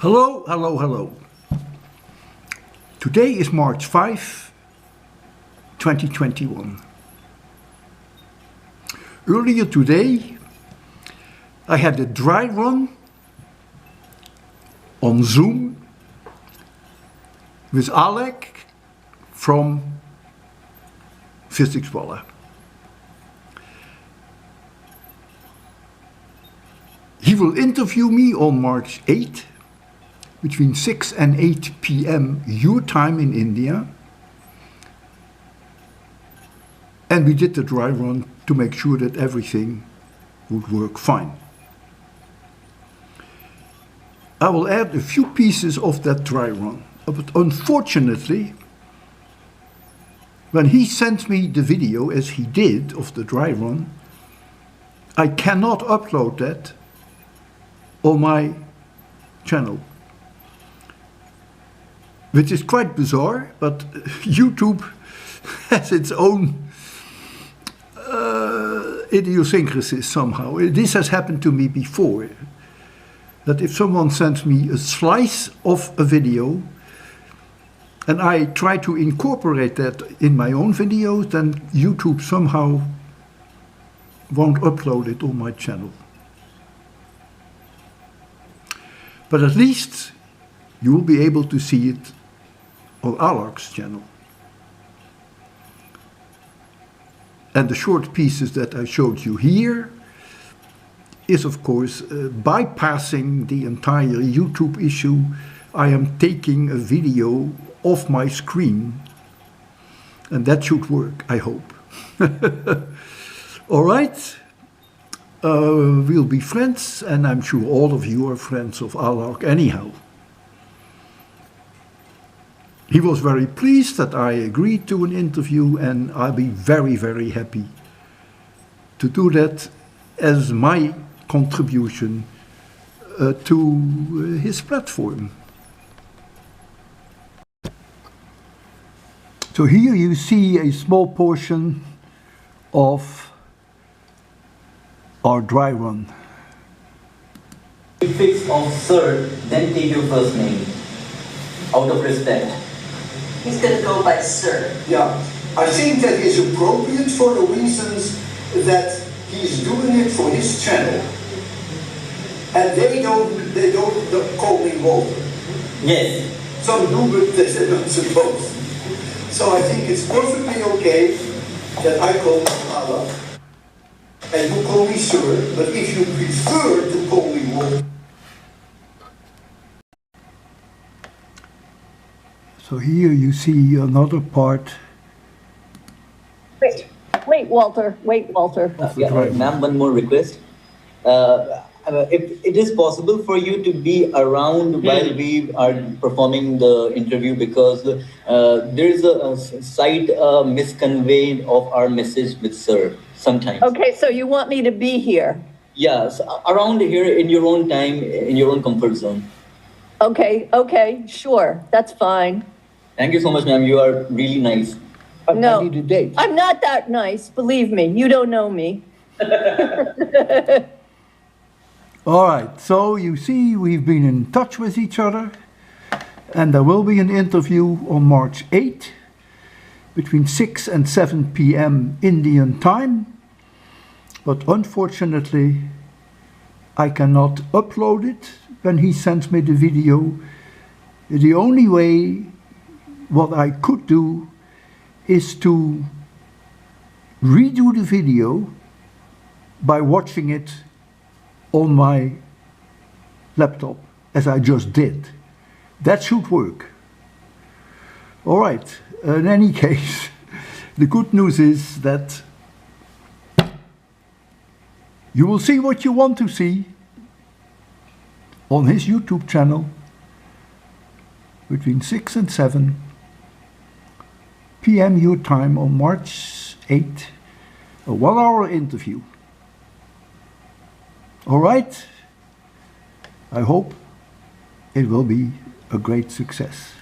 Hello, hello, hello. Today is March 5, 2021. Earlier today, I had a dry run on Zoom with Alakh from Physics Wallah. He will interview me on March 8 between 6 and 8 p.m. your time in India. And we did the dry run to make sure that everything would work fine. I will add a few pieces of that dry run, but unfortunately, when he sent me the video, as he did, of the dry run, I cannot upload that on my channel. Which is quite bizarre, but YouTube has its own idiosyncrasies somehow. This has happened to me before, that if someone sends me a slice of a video and I try to incorporate that in my own videos, then YouTube somehow won't upload it on my channel. But at least you will be able to see it on Alakh's channel. And the short pieces that I showed you here is of course bypassing the entire YouTube issue. I am taking a video off my screen, and that should work, I hope. All right, we'll be friends, and I'm sure all of you are friends of Alakh anyhow. He was very pleased that I agreed to an interview, and I'll be very, very happy to do that as my contribution to his platform. So here you see a small portion of our dry run. Prefix of sir, then take your first name, out of respect. He's going to go by sir. Yeah, I think that is appropriate for the reasons that he's doing it for his channel. And they don't call me Walter. Yes. Some do, but they're not supposed. So I think it's perfectly okay that I call you Alakh. And you call me sir, but if you prefer to call me Walter. So here you see another part. Wait, Walter. Yeah, ma'am, one more request. If it is possible for you to be around while we are performing the interview, because there is a slight misconvey of our message with sir sometimes. Okay, so you want me to be here? Yes, around here in your own time, in your own comfort zone. Okay, sure, that's fine. Thank you so much, ma'am. You are really nice. No, I need a date. I'm not that nice, believe me. You don't know me. All right, so you see we've been in touch with each other, and there will be an interview on March 8 between 6 and 7 p.m. Indian time, but unfortunately I cannot upload it when he sends me the video. The only way what I could do is to redo the video by watching it on my laptop, as I just did. That should work. All right, in any case, the good news is that you will see what you want to see on his YouTube channel between 6 and 7 p.m. your time on March 8, a 1-hour interview. All right, I hope it will be a great success.